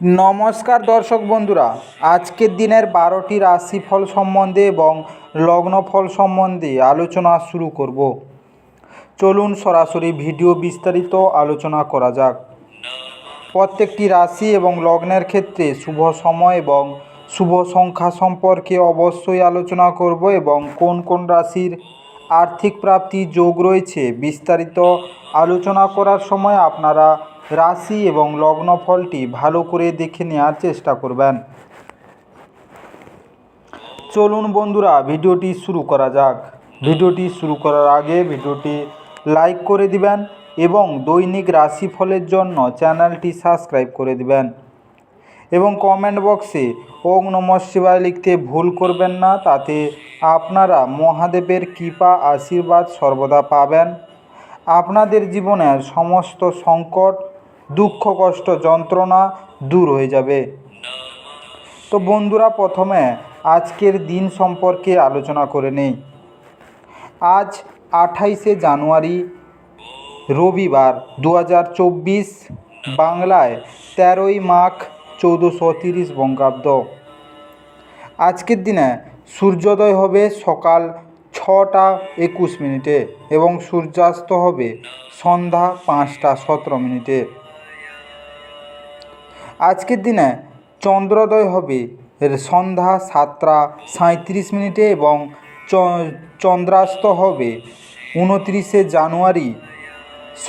নমস্কার দর্শক বন্ধুরা, আজকের দিনের 12টি রাশিফল সম্বন্ধে এবং লগ্নফল সম্বন্ধে আলোচনা শুরু করব। চলুন সরাসরি ভিডিও বিস্তারিত আলোচনা করা যাক। প্রত্যেকটি রাশি এবং লগ্নের ক্ষেত্রে শুভ সময় এবং শুভ সংখ্যা সম্পর্কে অবশ্যই আলোচনা করব এবং কোন কোন রাশির আর্থিক প্রাপ্তি যোগ রয়েছে বিস্তারিত আলোচনা করার সময় আপনারা রাশি এবং লগ্নফলটি ভালো করে দেখে নেওয়ার চেষ্টা করবেন। চলুন বন্ধুরা, ভিডিওটি শুরু করা যাক। ভিডিওটি শুরু করার আগে ভিডিওটি লাইক করে দিবেন এবং দৈনিক রাশিফলের জন্য চ্যানেলটি সাবস্ক্রাইব করে দিবেন এবং কমেন্ট বক্সে ওম নমঃ শিবায় লিখতে ভুল করবেন না। তাতে আপনারা মহাদেবের কৃপা আশীর্বাদ সর্বদা পাবেন। আপনাদের জীবনের সমস্ত সংকট, দুঃখ, কষ্ট, যন্ত্রণা দূর হয়ে যাবে। তো বন্ধুরা, প্রথমে আজকের দিন সম্পর্কে আলোচনা করে নেই। আজ 28শে জানুয়ারি রবিবার 2024, বাংলায় 13ই মাঘ 1430 বঙ্গাব্দ। আজকের দিনে সূর্যোদয় হবে সকাল 6টা 21 মিনিটে এবং সূর্যাস্ত হবে সন্ধ্যা 5টা 17 মিনিটে। আজকের দিনে চন্দ্রোদয় হবে সন্ধ্যা 7টা 37 মিনিটে এবং চন্দ্রাস্ত হবে 29শে জানুয়ারি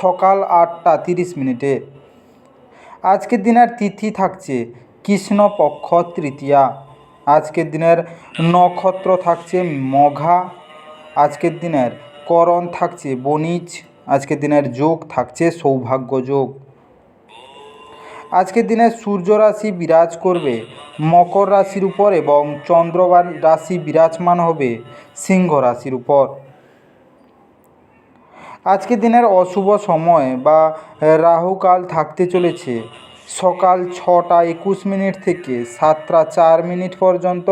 সকাল 8টা 30 মিনিটে। আজকের দিনের তিথি থাকছে কৃষ্ণপক্ষ তৃতীয়া। আজকের দিনের নক্ষত্র থাকছে মঘা। আজকের দিনের করণ থাকছে বণিজ। আজকের দিনের যোগ থাকছে সৌভাগ্য যোগ। আজকের দিনে সূর্য রাশি বিরাজ করবে মকর রাশির উপর এবং চন্দ্র রাশি বিরাজমান হবে সিংহ রাশির উপর। আজকের দিনের অশুভ সময় বা রাহুকাল থাকতে চলেছে সকাল 6টা 21 মিনিট থেকে 7টা 4 মিনিট পর্যন্ত,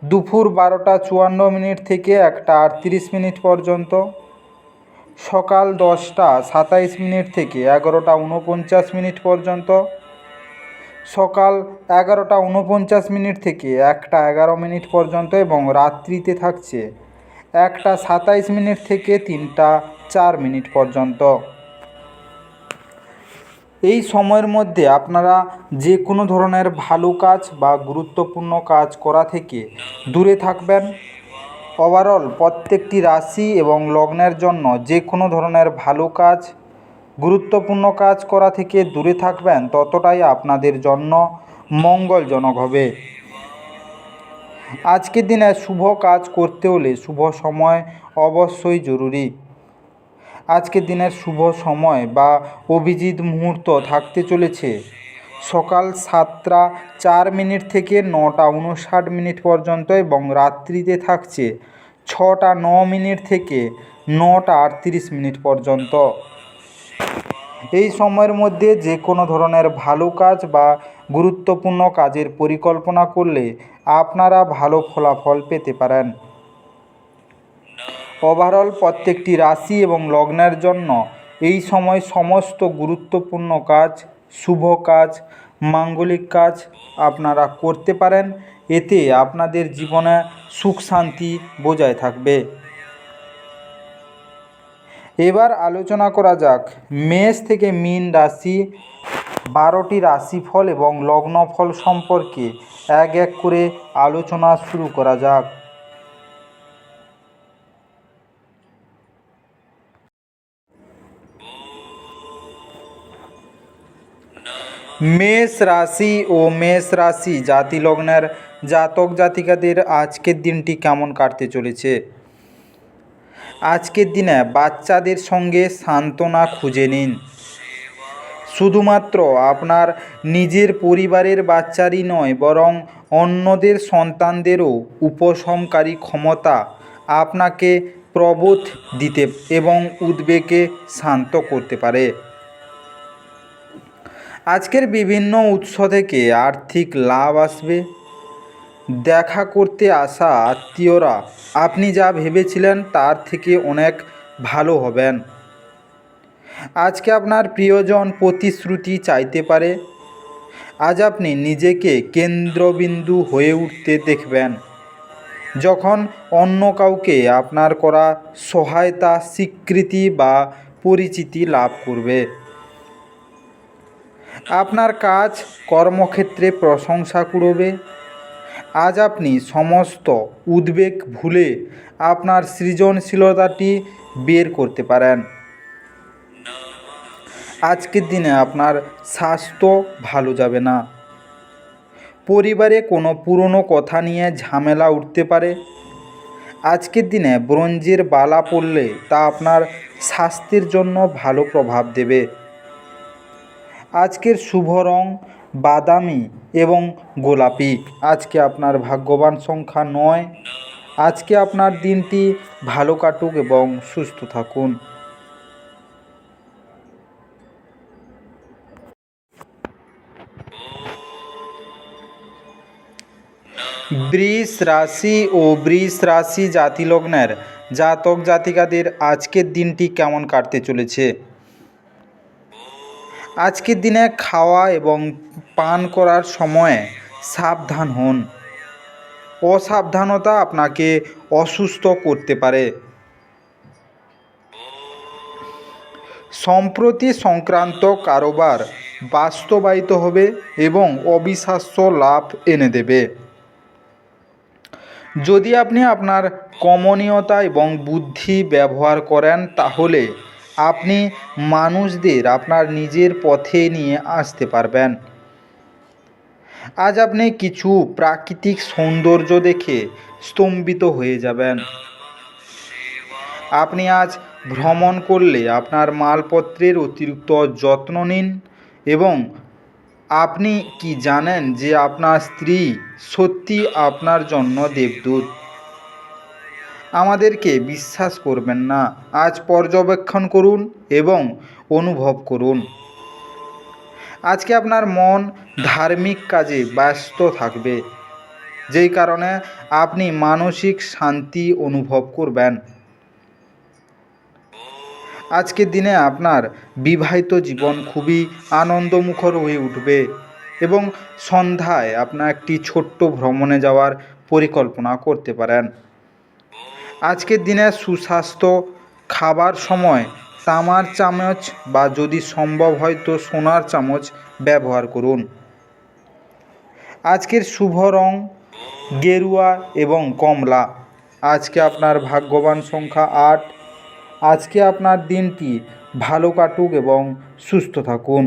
দুপুর 12টা 54 মিনিট থেকে 1টা 38 মিনিট পর্যন্ত, সকাল 10টা 27 মিনিট থেকে 11টা 49 মিনিট পর্যন্ত, সকাল 11টা 49 মিনিট থেকে 1টা 11 মিনিট পর্যন্ত এবং রাত্রিতে থাকছে 1টা 27 মিনিট থেকে 3টা 4 মিনিট পর্যন্ত। এই সময়ের মধ্যে আপনারা যে কোনো ধরনের ভালো কাজ বা গুরুত্বপূর্ণ কাজ করা থেকে দূরে থাকবেন। ওভারঅল প্রত্যেকটি রাশি এবং লগ্নের জন্য যে কোনো ধরনের ভালো কাজ, গুরুত্বপূর্ণ কাজ করা থেকে দূরে থাকবেন, ততটাই আপনাদের জন্য মঙ্গলজনক হবে। আজকের দিনে শুভ কাজ করতে হলে শুভ সময় অবশ্যই জরুরি। আজকের দিনের শুভ সময় বা অভিজিৎ মুহূর্ত থাকতে চলেছে সকাল 7টা 4 মিনিট থেকে 9টা 59 মিনিট পর্যন্ত এবং রাত্রিতে থাকছে 6টা 9 মিনিট থেকে 9টা 38 মিনিট পর্যন্ত। এই সময়ের মধ্যে যে কোনো ধরনের ভালো কাজ বা গুরুত্বপূর্ণ কাজের পরিকল্পনা করলে আপনারা ভালো ফলাফল পেতে পারেন। ওভারঅল প্রত্যেকটি রাশি এবং লগ্নের জন্য এই সময় সমস্ত গুরুত্বপূর্ণ কাজ, শুভ কাজ, মাঙ্গলিক কাজ আপনারা করতে পারেন। এতে আপনাদের জীবনে সুখ শান্তি বজায় থাকবে। এবার আলোচনা করা যাক মেষ থেকে মীন রাশি 12টি রাশিফল এবং লগ্নফল সম্পর্কে এক এক করে আলোচনা শুরু করা যাক। মেষ রাশি ও মেষ রাশি জাতি লগ্নের জাতক জাতিকাদের আজকের দিনটি কেমন কাটতে চলেছে। আজকের দিনে বাচ্চাদের সঙ্গে সান্ত্বনা খুঁজে নিন। শুধুমাত্র আপনার নিজের পরিবারের বাচ্চারই নয়, বরং অন্যদের সন্তানদেরও উপশমকারী ক্ষমতা আপনাকে প্রবোধ দিতে এবং উদ্বেগকে শান্ত করতে পারে। আজকের বিভিন্ন উৎস থেকে আর্থিক লাভ আসবে। দেখা করতে আসা আত্মীয়রা আপনি যা ভেবেছিলেন তার থেকে অনেক ভালো হবেন। আজকে আপনার প্রিয়জন প্রতিশ্রুতি চাইতে পারে। আজ আপনি নিজেকে কেন্দ্রবিন্দু হয়ে উঠতে দেখবেন, যখন অন্য কাউকে আপনার করা সহায়তা, স্বীকৃতি বা পরিচিতি লাভ করবে। আপনার কাজ কর্মক্ষেত্রে প্রশংসা কুড়বে। আজ আপনি সমস্ত উদ্বেগ ভুলে আপনার সৃজনশীলতাটি বের করতে পারেন। আজকের দিনে আপনার স্বাস্থ্য ভালো যাবে না। পরিবারে কোনো পুরনো কথা নিয়ে ঝামেলা উঠতে পারে। আজকের দিনে ব্রোঞ্জের বালা পরলে তা আপনার স্বাস্থ্যের জন্য ভালো প্রভাব দেবে। আজকের শুভ রং বাদামি এবং গোলাপি। আজকে আপনার ভাগ্যবান সংখ্যা 9। আজকে আপনার দিনটি ভালো কাটুক এবং সুস্থ থাকুন। বৃষ রাশি ও বৃষ রাশি জাতিলগ্নের জাতক জাতিকাদের আজকের দিনটি কেমন কাটতে চলেছে? আজকের দিনে খাওয়া এবং পান করার সময়ে সাবধান হন। অসাবধানতা আপনাকে অসুস্থ করতে পারে। সম্প্রতি সংক্রান্ত কারোবার বাস্তবায়িত হবে এবং অবিশ্বাস্য লাভ এনে দেবে। যদি আপনি আপনার কমনীয়তা এবং বুদ্ধি ব্যবহার করেন, তাহলে আপনি মানুষদের আপনার নিজের পথে নিয়ে আসতে পারবেন। আজ আপনি কিছু প্রাকৃতিক সৌন্দর্য দেখে স্তম্ভিত হয়ে যাবেন। আপনি আজ ভ্রমণ করলে আপনার মালপত্রের অতিরিক্ত যত্ন নিন। এবং আপনি কি জানেন যে আপনার স্ত্রী সত্যি আপনার জন্য দেবদূত? আমাদেরকে বিশ্বাস করবেন না। আজ পর্যবেক্ষণ করুন এবং অনুভব করুন। আজকে আপনার মন ধার্মিক কাজে ব্যস্ত থাকবে, যেই কারণে আপনি মানসিক শান্তি অনুভব করবেন। আজকের দিনে আপনার বিবাহিত জীবন খুবই আনন্দমুখর হয়ে উঠবে এবং সন্ধ্যায় আপনার একটি ছোট্ট ভ্রমণে যাওয়ার পরিকল্পনা করতে পারেন। আজকের দিনে সুস্বাস্থ্য খাবার সময় তামার চামচ বা যদি সম্ভব হয় তো সোনার চামচ ব্যবহার করুন। আজকের শুভ রং গেরুয়া এবং কমলা। আজকে আপনার ভাগ্যবান সংখ্যা 8। আজকে আপনার দিনটি ভালো কাটুক এবং সুস্থ থাকুন।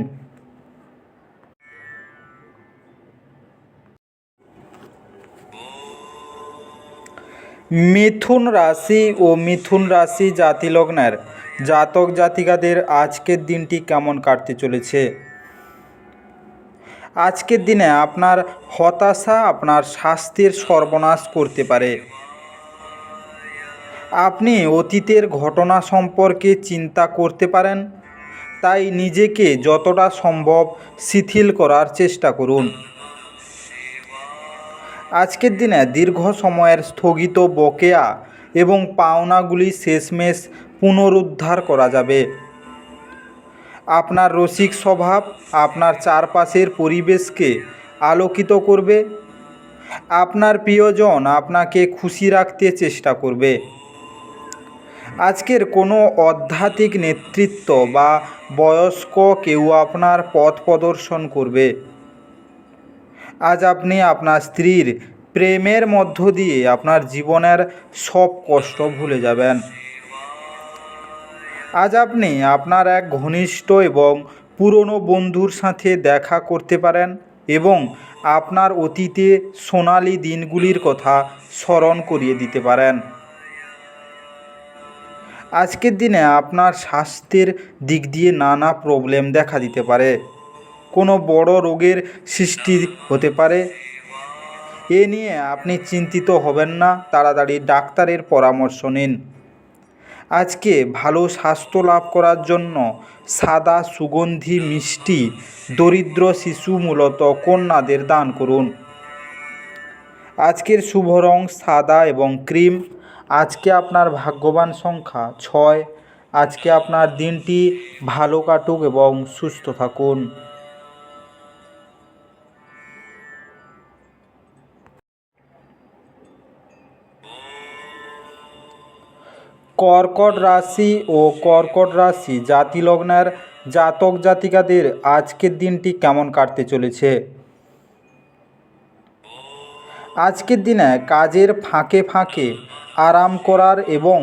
মিথুন রাশি ও মিথুন রাশি জাতিলগ্নের জাতক জাতিকাদের আজকের দিনটি কেমন কাটতে চলেছে? আজকের দিনে আপনার হতাশা আপনার স্বাস্থ্যের সর্বনাশ করতে পারে। আপনি অতীতের ঘটনা সম্পর্কে চিন্তা করতে পারেন, তাই নিজেকে যতটা সম্ভব শিথিল করার চেষ্টা করুন। আজকের দিনে দীর্ঘ সময়ের স্থগিত বকেয়া এবং পাওনাগুলি শেষমেশ পুনরুদ্ধার করা যাবে। আপনার রসিক স্বভাব আপনার চারপাশের পরিবেশকে আলোকিত করবে। আপনার প্রিয়জন আপনাকে খুশি রাখতে চেষ্টা করবে। আজকের কোনো আধ্যাত্মিক নেতৃত্ব বা বয়স্ক কেউ আপনার পথ প্রদর্শন করবে। আজ আপনি আপনার স্ত্রীর প্রেমের মধ্য দিয়ে আপনার জীবনের সব কষ্ট ভুলে যাবেন। আজ আপনি আপনার এক ঘনিষ্ঠ এবং পুরনো বন্ধুর সাথে দেখা করতে পারেন এবং আপনার অতীতে সোনালি দিনগুলির কথা স্মরণ করিয়ে দিতে পারেন। আজকের দিনে আপনার স্বাস্থ্যের দিক দিয়ে নানা প্রবলেম দেখা দিতে পারে। কোনো বড় রোগের সৃষ্টি হতে পারে। এ নিয়ে আপনি চিন্তিত হবেন না, তাড়াতাড়ি ডাক্তারের পরামর্শ নিন। আজকে ভালো স্বাস্থ্য লাভ করার জন্য সাদা সুগন্ধি মিষ্টি দরিদ্র শিশু মূলত কন্যাদের দান করুন। আজকের শুভ রং সাদা এবং ক্রিম। আজকে আপনার ভাগ্যবান সংখ্যা 6। আজকে আপনার দিনটি ভালো কাটুক এবং সুস্থ থাকুন। কর্কট রাশি ও কর্কট রাশি জাতি লগ্নের জাতক জাতিকাদের আজকের দিনটি কেমন কাটতে চলেছে। আজকের দিনে কাজের ফাঁকে ফাঁকে আরাম করার এবং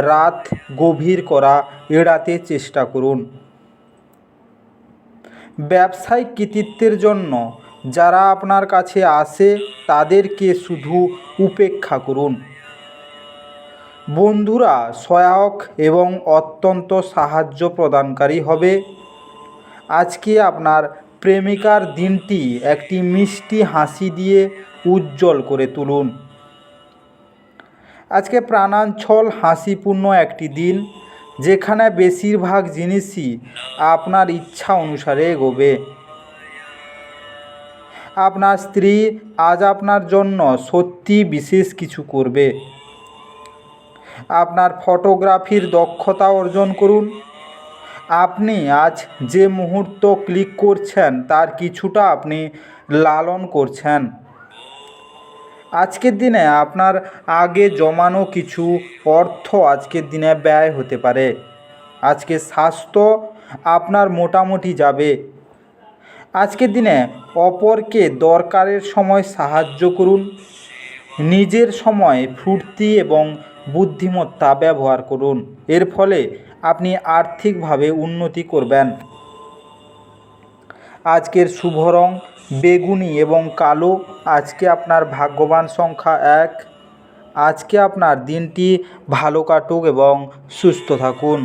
রাত গভীর করা এড়াতে চেষ্টা করুন। ব্যবসায়িক কৃতিত্বের জন্য যারা আপনার কাছে আসে তাদেরকে শুধু উপেক্ষা করুন। বন্ধুরা সহায়ক এবং অত্যন্ত সাহায্য প্রদানকারী হবে। আজকে আপনার প্রেমিকার দিনটি একটি মিষ্টি হাসি দিয়ে উজ্জ্বল করে তুলুন। আজকে প্রাণাঞ্চল হাসিপূর্ণ একটি দিন, যেখানে বেশিরভাগ জিনিসই আপনার ইচ্ছা অনুসারে এগোবে। আপনার স্ত্রী আজ আপনার জন্য সত্যি বিশেষ কিছু করবে। আপনার ফটোগ্রাফির দক্ষতা অর্জন করুন। আপনি আজ যে মুহূর্ত ক্লিক করছেন তার কিছুটা আপনি লালন করছেন। আজকের দিনে আপনার আগে জমানো কিছু অর্থ আজকের দিনে ব্যয় হতে পারে। আজকে স্বাস্থ্য আপনার মোটামুটি যাবে। আজকের দিনে অপরকে দরকারের সময় সাহায্য করুন। নিজের সময় ফুর্তি এবং বুদ্ধিমত্তা ব্যবহার করুন। এর ফলে আপনি আর্থিকভাবে উন্নতি করবেন। আজকের শুভ রং বেগুনি এবং কালো। আজকে আপনার ভাগ্যবান সংখ্যা 1। আজকে আপনার দিনটি ভালো কাটুক এবং সুস্থ থাকুন।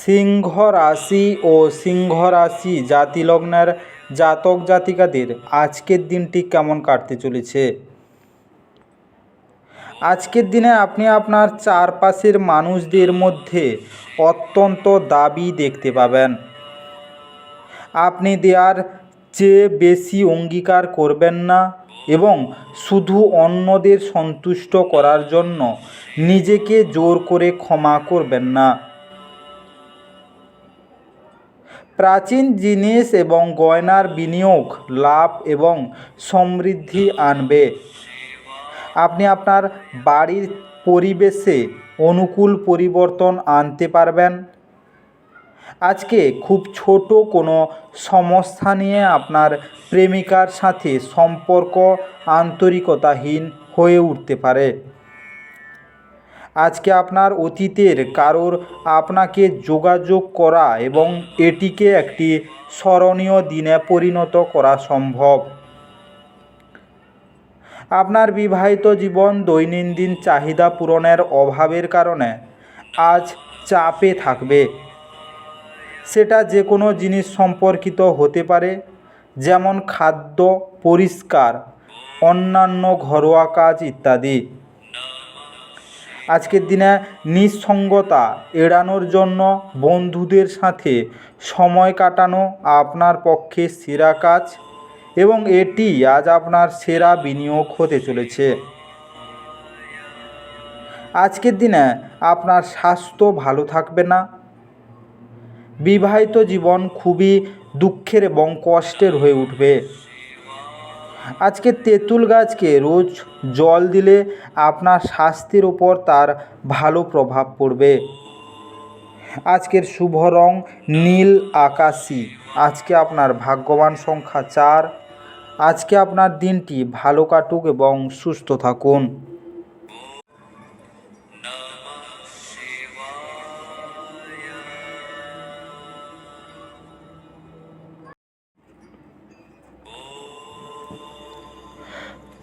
সিংহ রাশি ও সিংহ রাশি জাতি লগ্নের জাতক জাতিকাদের আজকের দিনটি কেমন কাটতে চলেছে। আজকের দিনে আপনি আপনার চারপাশের মানুষদের মধ্যে অত্যন্ত দাবি দেখতে পাবেন। আপনি দেওয়ার চেয়ে বেশি অঙ্গীকার করবেন না এবং শুধু অন্যদের সন্তুষ্ট করার জন্য নিজেকে জোর করে ক্ষমা করবেন না। প্রাচীন জিনিস এবং গয়নার বিনিয়োগ লাভ এবং সমৃদ্ধি আনবে। আপনি আপনার বাড়ির পরিবেশে অনুকূল পরিবর্তন আনতে পারবেন। আজকে খুব ছোট কোনো সমস্যা নিয়ে আপনার প্রেমিকার সাথে সম্পর্ক আন্তরিকতাহীন হয়ে উঠতে পারে। আজকে আপনার অতীতের কারোর আপনাকে যোগাযোগ করা এবং এটিকে একটি স্মরণীয় দিনে পরিণত করা সম্ভব। আপনার বিবাহিত জীবন দৈনন্দিন চাহিদা পূরণের অভাবের কারণে আজ চাপে থাকবে। সেটা যে কোনো জিনিস সম্পর্কিত হতে পারে, যেমন খাদ্য, পরিষ্কার, অন্যান্য ঘরোয়া কাজ ইত্যাদি। আজকের দিনে নিঃসঙ্গতা এড়ানোর জন্য বন্ধুদের সাথে সময় কাটানো আপনার পক্ষে সেরা কাজ এবং এটি আজ আপনার সেরা বিনিয়োগ হতে চলেছে। আজকের দিনে আপনার স্বাস্থ্য ভালো থাকবে না। বিবাহিত জীবন খুবই দুঃখের এবং কষ্টের হয়ে উঠবে। আজকে তেঁতুল গাছকে রোজ জল দিলে আপনার স্বাস্থ্যের ওপর তার ভালো প্রভাব পড়বে। আজকের শুভ রং নীল আকাশী। আজকে আপনার ভাগ্যবান সংখ্যা 4। আজকে আপনার দিনটি ভালো কাটুক এবং সুস্থ থাকুন।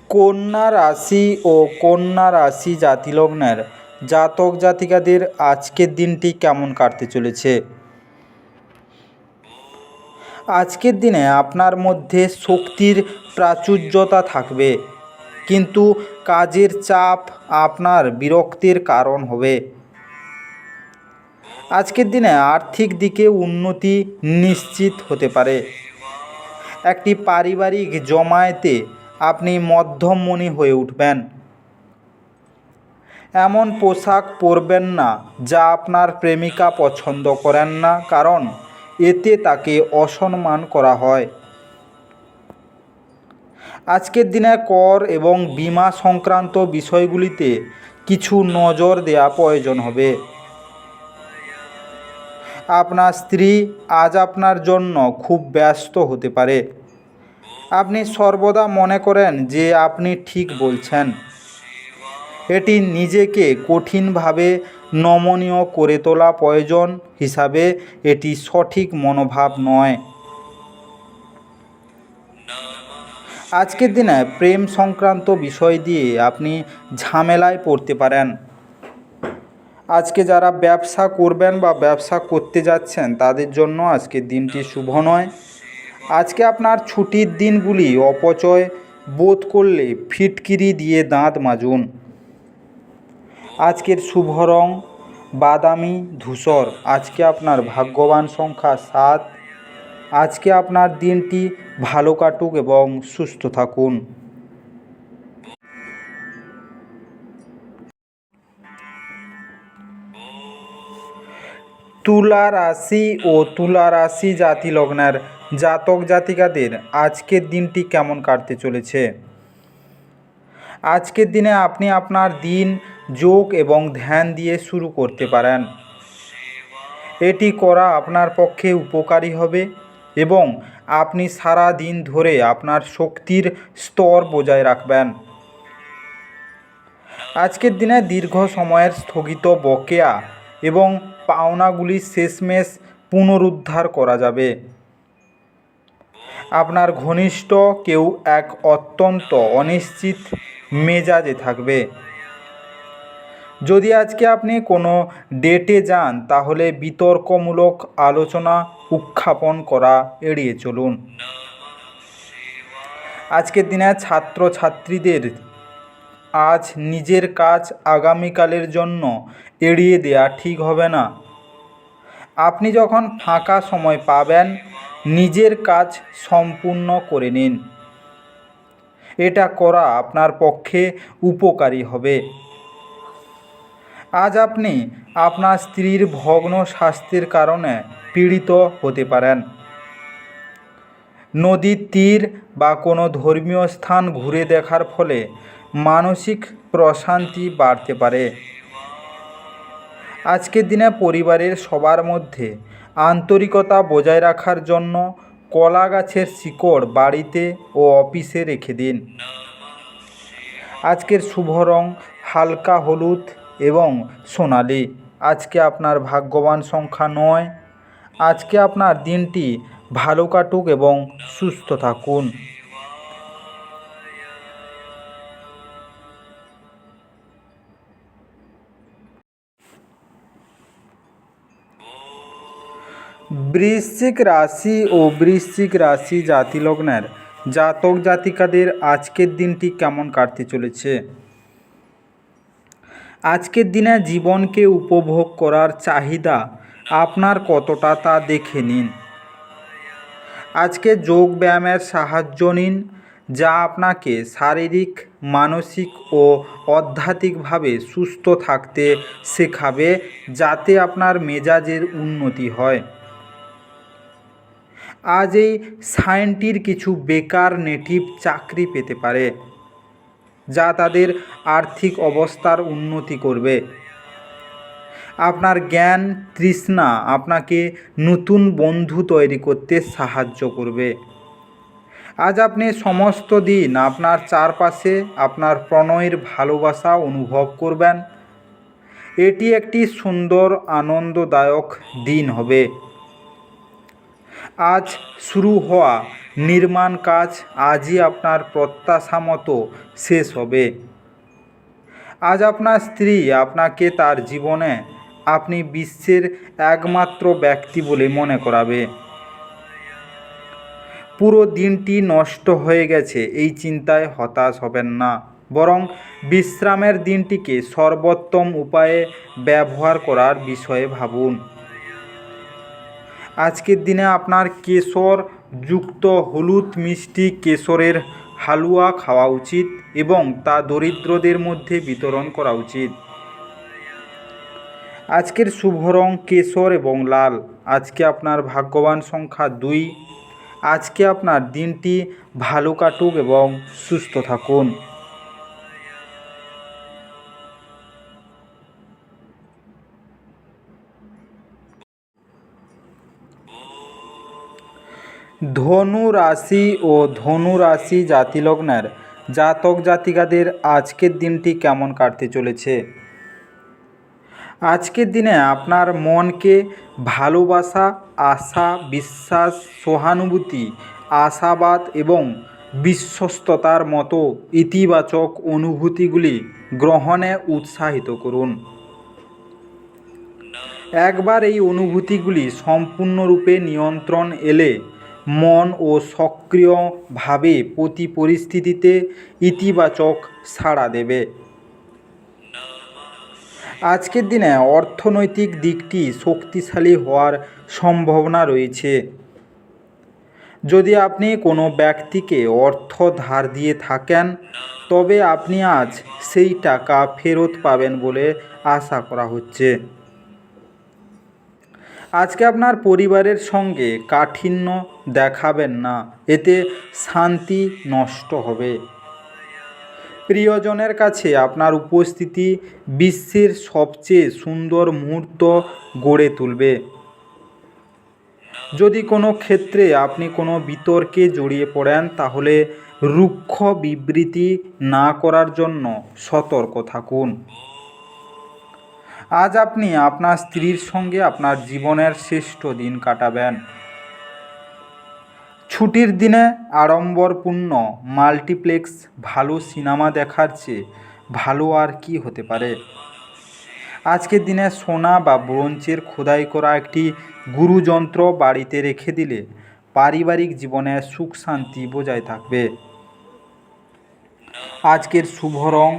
কন্যা রাশি ও কন্যা রাশি জাতিলগ্নের জাতক জাতিকাদের আজকের দিনটি কেমন কাটতে চলেছে। আজকের দিনে আপনার মধ্যে শক্তির প্রাচুর্যতা থাকবে, কিন্তু কাজের চাপ আপনার বিরক্তির কারণ হবে। আজকের দিনে আর্থিক দিকে উন্নতি নিশ্চিত হতে পারে। একটি পারিবারিক জমায়েতে আপনি মধ্যমণি হয়ে উঠবেন। এমন পোশাক পরবেন না যা আপনার প্রেমিকা পছন্দ করেন না, কারণ এতে তাকে অসম্মান করা হয়। আজকের দিনে কর এবং বীমা সংক্রান্ত বিষয়গুলিতে কিছু নজর দেওয়া প্রয়োজন হবে। আপনার স্ত্রী আজ আপনার জন্য খুব ব্যস্ত হতে পারে। আপনি সর্বদা মনে করেন যে আপনি ঠিক বলছেন। এটি নিজেকে কঠিনভাবে নমনীয় করে তোলা প্রয়োজন হিসাবে এটি সঠিক মনোভাব নয়। আজকের দিনে প্রেম সংক্রান্ত বিষয় দিয়ে আপনি ঝামেলায় পড়তে পারেন। আজকে যারা ব্যবসা করবেন বা ব্যবসা করতে যাচ্ছেন তাদের জন্য আজকের দিনটি শুভ নয়। আজকে আপনার ছুটির দিনগুলি অপচয় বোধ করলে ফিটকিরি দিয়ে দাঁত মাজুন। আজকের শুভ রং বাদামি ধূসর। আজকে আপনার ভাগ্যবান সংখ্যা 7। আজকে আপনার দিনটি ভালো কাটুক এবং সুস্থ থাকুন। তুলা রাশি ও তুলা রাশি জাতি লগ্নের জাতক জাতিকাদের আজকের দিনটি কেমন কাটতে চলেছে? আজকের দিনে আপনি আপনার দিন যোগ এবং ধ্যান দিয়ে শুরু করতে পারেন। এটি করা আপনার পক্ষে উপকারী হবে এবং আপনি সারা দিন ধরে আপনার শক্তির স্তর বজায় রাখবেন। আজকের দিনে দীর্ঘ সময়ের স্থগিত বকেয়া এবং পাওনাগুলি শেষমেশ পুনরুদ্ধার করা যাবে। আপনার ঘনিষ্ঠ কেউ এক অত্যন্ত অনিশ্চিত মেজাজে থাকবে। যদি আজকে আপনি কোনো ডেটে যান তাহলে বিতর্কমূলক আলোচনা উত্থাপন করা এড়িয়ে চলুন। আজকের দিনে ছাত্রছাত্রীদের আজ নিজের কাজ আগামীকালের জন্য এড়িয়ে দেওয়া ঠিক হবে না। আপনি যখন ফাঁকা সময় পাবেন নিজের কাজ সম্পূর্ণ করে নিন। এটা করা আপনার পক্ষে উপকারী হবে। আজ আপনি আপনার স্ত্রীর ভগ্ন স্বাস্থ্যের কারণে পীড়িত হতে পারেন। নদীর তীর বা কোনো ধর্মীয় স্থান ঘুরে দেখার ফলে মানসিক প্রশান্তি বাড়তে পারে। আজকের দিনে পরিবারের সবার মধ্যে আন্তরিকতা বজায় রাখার জন্য কলা গাছের শিকড় বাড়িতে ও অফিসে রেখে দিন। আজকের শুভ রং হালকা হলুদ এবং সোনালি। আজকে আপনার ভাগ্যবান সংখ্যা 9। আজকে আপনার দিনটি ভালো কাটুক এবং সুস্থ থাকুন। বৃশ্চিক রাশি ও বৃশ্চিক রাশি জাতি লগ্নের জাতক জাতিকাদের আজকের দিনটি কেমন কাটতে চলেছে? আজকের দিনে জীবনকে উপভোগ করার চাহিদা আপনার কতটা তা দেখে নিন। আজকে যোগ ব্যায়ামের সাহায্য নিন, যা আপনাকে শারীরিক, মানসিক ও আধ্যাত্মিকভাবে সুস্থ থাকতে শেখাবে, যাতে আপনার মেজাজের উন্নতি হয়। আজ এই সাইনটির কিছু বেকার নেটিভ চাকরি পেতে পারে, যা তাদের আর্থিক অবস্থার উন্নতি করবে। আপনার জ্ঞান তৃষ্ণা আপনাকে নতুন বন্ধু তৈরি করতে সাহায্য করবে। আজ আপনি সমস্ত দিন আপনার চারপাশে আপনার প্রণয়ের ভালোবাসা অনুভব করবেন। এটি একটি সুন্দর আনন্দদায়ক দিন হবে। আজ শুরু হওয়া নির্মাণ কাজ আজই আপনার প্রত্যাশা মতো শেষ হবে। আজ আপনার স্ত্রী আপনাকে তার জীবনে আপনি বিশ্বের একমাত্র ব্যক্তি বলে মনে করাবে। পুরো দিনটি নষ্ট হয়ে গেছে এই চিন্তায় হতাশ হবেন না, বরং বিশ্রামের দিনটিকে সর্বোত্তম উপায়ে ব্যবহার করার বিষয়ে ভাবুন। আজকের দিনে আপনার কেশর যুক্ত হলুদ মিষ্টি কেশরের হালুয়া খাওয়া উচিত এবং তা দরিদ্রদের মধ্যে বিতরণ করা উচিত। আজকের শুভ রং কেশর এবং লাল। আজকে আপনার ভাগ্যবান সংখ্যা 2। আজকে আপনার দিনটি ভালো কাটুক এবং সুস্থ থাকুন। ধনু রাশি ও ধনু রাশি জাতিলগ্নের জাতক জাতিকাদের আজকের দিনটি কেমন কাটতে চলেছে? আজকের দিনে আপনার মনকে ভালোবাসা, আশা, বিশ্বাস, সহানুভূতি, আশাবাদ এবং বিশ্বস্ততার মতো ইতিবাচক অনুভূতিগুলি গ্রহণে উৎসাহিত করুন। একবার এই অনুভূতিগুলি সম্পূর্ণরূপে নিয়ন্ত্রণ এলে মন ও সক্রিয়ভাবে প্রতি পরিস্থিতিতে ইতিবাচক সাড়া দেবে। আজকের দিনে অর্থনৈতিক দিকটি শক্তিশালী হওয়ার সম্ভাবনা রয়েছে। যদি আপনি কোনো ব্যক্তিকে অর্থ ধার দিয়ে থাকেন, তবে আপনি আজ সেই টাকা ফেরত পাবেন বলে আশা করা হচ্ছে। আজকে আপনার পরিবারের সঙ্গে কাঠিন্য দেখাবেন না, এতে শান্তি নষ্ট হবে। প্রিয়জনের কাছে আপনার উপস্থিতি বিশ্বের সবচেয়ে সুন্দর মুহূর্ত গড়ে তুলবে। যদি কোনো ক্ষেত্রে আপনি কোনো বিতর্কে জড়িয়ে পড়েন, তাহলে রুক্ষ বিবৃতি না করার জন্য সতর্ক থাকুন। আজ আপনি আপনার স্ত্রীর সঙ্গে আপনার জীবনের শ্রেষ্ঠ দিন কাটাবেন। ছুটির দিনে আড়ম্বরপূর্ণ মাল্টিপ্লেক্স ভালো সিনেমা দেখার চেয়ে ভালো আর কি হতে পারে। আজকের দিনে সোনা বা ব্রোঞ্জের খোদাই করা একটি গুরুযন্ত্র বাড়িতে রেখে দিলে পারিবারিক জীবনে সুখ শান্তি বজায় থাকবে। আজকের শুভ রং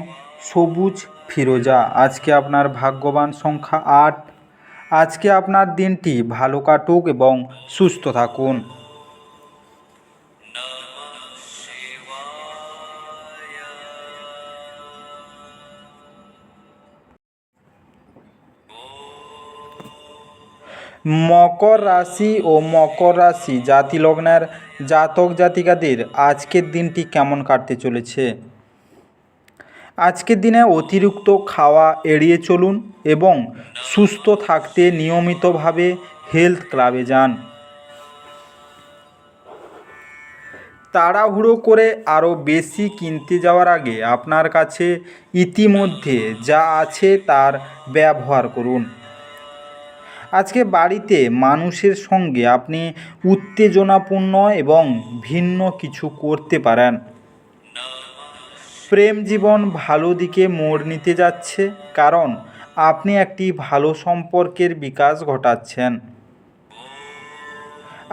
সবুজ ফিরোজা। আজকে আপনার ভাগ্যবান সংখ্যা 8। আজকে আপনার দিনটি ভালো কাটুক এবং সুস্থ থাকুন। মকর রাশি ও মকর রাশি জাতিলগ্নের জাতক জাতিকাদের আজকের দিনটি কেমন কাটতে চলেছে? আজকের দিনে অতিরিক্ত খাওয়া এড়িয়ে চলুন এবং সুস্থ থাকতে নিয়মিতভাবে হেলথ ক্লাবে যান। তাড়াহুড়ো করে আরও বেশি কিনতে যাওয়ার আগে আপনার কাছে ইতিমধ্যে যা আছে তার ব্যবহার করুন। আজকে বাড়িতে মানুষের সঙ্গে আপনি উত্তেজনাপূর্ণ এবং ভিন্ন কিছু করতে পারেন। প্রেম জীবন ভালো দিকে মোড় নিতে যাচ্ছে, কারণ আপনি একটি ভালো সম্পর্কের বিকাশ ঘটাচ্ছেন।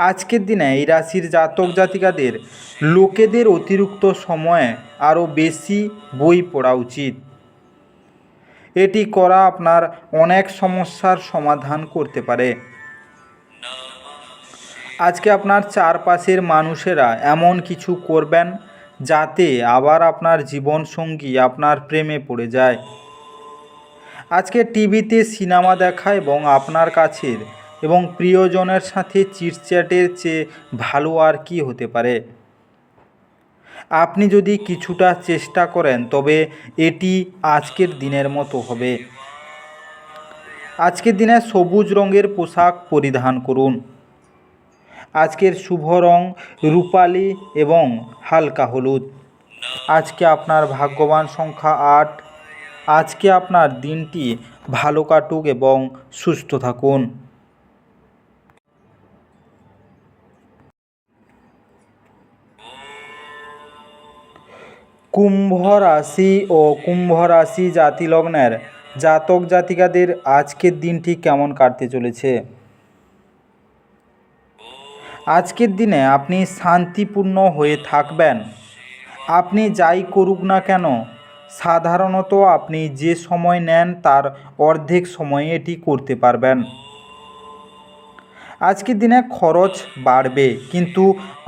আজকের দিনে এই রাশির জাতক জাতিকাদের লোকেদের অতিরিক্ত সময়ে আরও বেশি বই পড়া উচিত। এটি করা আপনার অনেক সমস্যার সমাধান করতে পারে। আজকে আপনার চারপাশের মানুষেরা এমন কিছু করবেন যাতে আবার আপনার জীবনসঙ্গী আপনার প্রেমে পড়ে যায়। আজকে টিভিতে সিনেমা দেখা এবং আপনার কাছের এবং প্রিয়জনের সাথে চিটচ্যাটের চেয়ে ভালো আর কি হতে পারে। আপনি যদি কিছুটা চেষ্টা করেন, তবে এটি আজকের দিনের মতো হবে। আজকের দিনে সবুজ রঙের পোশাক পরিধান করুন। আজকের শুভ রং রূপালি এবং হালকা হলুদ। আজকে আপনার ভাগ্যবান সংখ্যা 8। আজকে আপনার দিনটি ভালো কাটুক এবং সুস্থ থাকুন। কুম্ভ রাশি ও কুম্ভ রাশি জাতিলগ্নের জাতক জাতিকাদের আজকের দিনটি কেমন কাটতে চলেছে? আজকের দিনে আপনি শান্তিপূর্ণ হয়ে থাকবেন। আপনি যাই করুক না কেন, সাধারণত আপনি যে সময় নেন তার অর্ধেক সময়ে এটি করতে পারবেন। আজকের দিনে খরচ বাড়বে, কিন্তু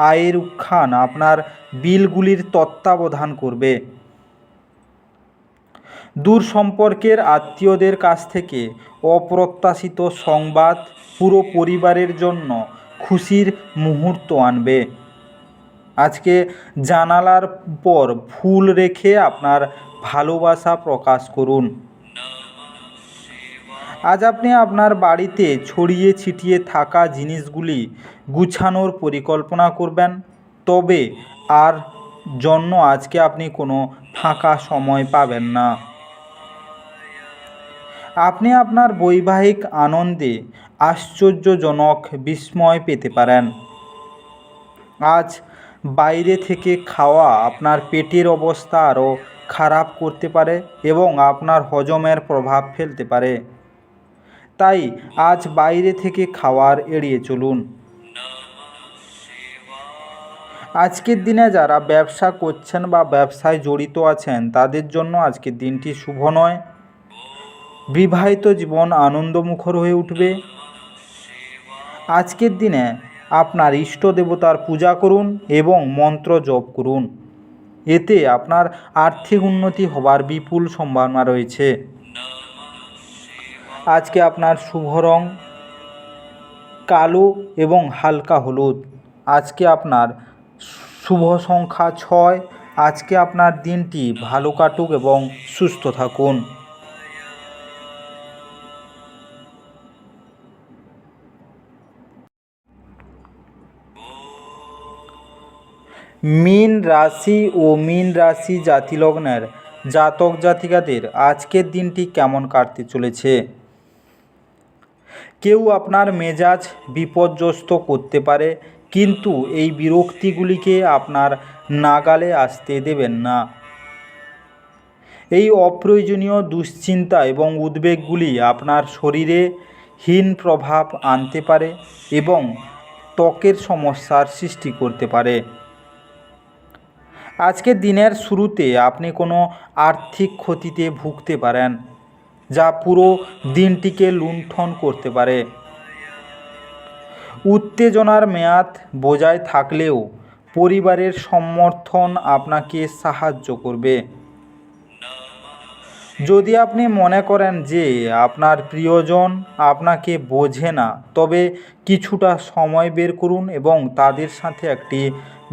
আয়ের উত্থান আপনার বিলগুলির তত্ত্বাবধান করবে। দূর সম্পর্কের আত্মীয়দের কাছ থেকে অপ্রত্যাশিত সংবাদ পুরো পরিবারের জন্য খুশির মুহূর্ত আনবে। আজকে জানালার পর ফুল রেখে আপনার ভালোবাসা প্রকাশ করুন। আজ আপনি আপনার বাড়িতে ছড়িয়ে ছিটিয়ে থাকা জিনিসগুলি গুছানোর পরিকল্পনা করবেন, তবে আর জন্য আজকে আপনি কোনো ফাঁকা সময় পাবেন না। আপনি আপনার বৈবাহিক আনন্দে আশ্চর্যজনক বিস্ময় পেতে পারেন। আজ বাইরে থেকে খাওয়া আপনার পেটের অবস্থা আরও খারাপ করতে পারে এবং আপনার হজমের প্রভাব ফেলতে পারে। তাই আজ বাইরে থেকে খাওয়ার এড়িয়ে চলুন। আজকের দিনে যারা ব্যবসা করছেন বা ব্যবসায় জড়িত আছেন তাদের জন্য আজকের দিনটি শুভ নয়। বিবাহিত জীবন আনন্দমুখর হয়ে উঠবে। আজকের দিনে আপনার ইষ্ট দেবতার পূজা করুন এবং মন্ত্র জপ করুন। এতে আপনার আর্থিক উন্নতি হবার বিপুল সম্ভাবনা রয়েছে। আজকে আপনার শুভ রং কালো এবং হালকা হলুদ। আজকে আপনার শুভ সংখ্যা 6। আজকে আপনার দিনটি ভালো কাটুক এবং সুস্থ থাকুন। মীন রাশি ও মীন রাশি জাতিলগ্নের জাতক জাতিকাদের আজকের দিনটি কেমন কাটতে চলেছে? কেউ আপনার মেজাজ বিপর্যস্ত করতে পারে, কিন্তু এই বিরক্তিগুলিকে আপনার নাগালে আসতে দেবেন না। এই অপ্রয়োজনীয় দুশ্চিন্তা এবং উদ্বেগগুলি আপনার শরীরে হীন প্রভাব আনতে পারে এবং ত্বকের সমস্যার সৃষ্টি করতে পারে। আজকের দিনের শুরুতে আপনি কোনো আর্থিক ক্ষতিতে ভুগতে পারেন, যা পুরো দিনটিকে লুণ্ঠন করতে পারে। উত্তেজনার মেয়াদ বজায় থাকলেও পরিবারের সমর্থন আপনাকে সাহায্য করবে। যদি আপনি মনে করেন যে আপনার প্রিয়জন আপনাকে বোঝে না, তবে কিছুটা সময় বের করুন এবং তাদের সাথে একটি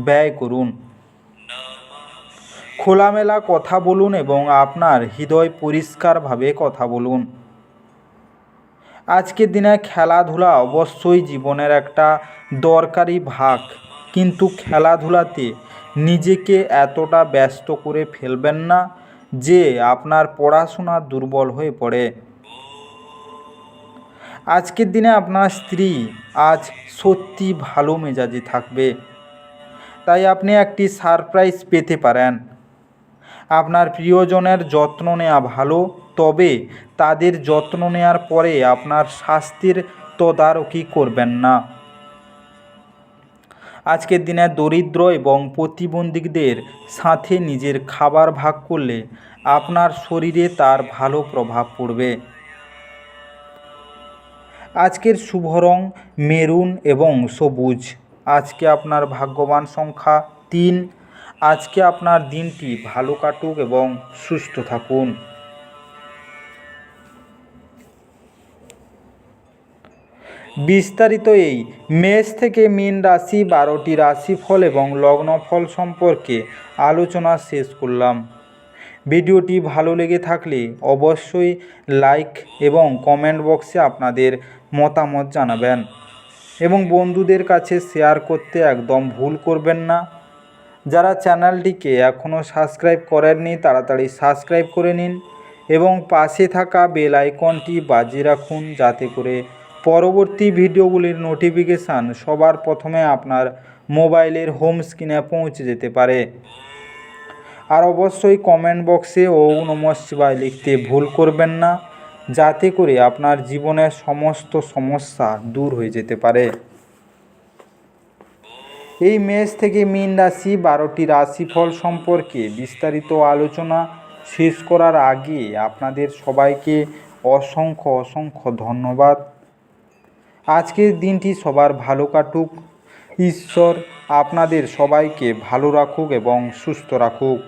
ব্যয় করুন। খোলামেলা কথা বলুন এবং আপনার হৃদয় পরিষ্কারভাবে কথা বলুন। আজকের দিনে খেলাধুলা অবশ্যই জীবনের একটা দরকারি ভাগ, কিন্তু খেলাধুলাতে নিজেকে এতটা ব্যস্ত করে ফেলবেন না যে আপনার পড়াশোনা দুর্বল হয়ে পড়ে। আজকের দিনে আপনার স্ত্রী আজ সত্যি ভালো মেজাজে থাকবে, তাই আপনি একটি সারপ্রাইজ পেতে পারেন। আপনার প্রিয়জনের যত্ন নেওয়া ভালো, তবে তাদের যত্ন নেওয়ার পরে আপনার স্বাস্থ্যের তদারকি করবেন না। আজকের দিনে দরিদ্র এবং প্রতিবন্ধীদের সাথে নিজের খাবার ভাগ করলে আপনার শরীরে তার ভালো প্রভাব পড়বে। আজকের শুভ রং মেরুন এবং সবুজ। আজকে আপনার ভাগ্যবান সংখ্যা 3। আজকে আপনার দিনটি ভালো কাটুক এবং সুস্থ থাকুন। বিস্তারিত এই মেষ থেকে মীন রাশি 12টি রাশিফল এবং লগ্নফল সম্পর্কে আলোচনা শেষ করলাম। ভিডিওটি ভালো লেগে থাকলে অবশ্যই লাইক এবং কমেন্ট বক্সে আপনাদের মতামত জানাবেন এবং বন্ধুদের কাছে শেয়ার করতে একদম ভুল করবেন না। যারা চ্যানেলটিকে এখনও সাবস্ক্রাইব করেননি তাড়াতাড়ি সাবস্ক্রাইব করে নিন এবং পাশে থাকা বেল আইকনটি বাজিয়ে রাখুন, যাতে করে পরবর্তী ভিডিওগুলির নোটিফিকেশান সবার প্রথমে আপনার মোবাইলের হোম স্ক্রিনে পৌঁছে যেতে পারে। আর অবশ্যই কমেন্ট বক্সে ওম নমঃ শিবায় লিখতে ভুল করবেন না, যাতে করে আপনার জীবনের সমস্ত সমস্যা দূর হয়ে যেতে পারে। এই মেষ থেকে মীন রাশি 12টি রাশিফল সম্পর্কে বিস্তারিত আলোচনা শেষ করার আগে আপনাদের সবাইকে অসংখ্য ধন্যবাদ। আজকের দিনটি সবার ভালো কাটুক। ঈশ্বর আপনাদের সবাইকে ভালো রাখুক এবং সুস্থ রাখুক।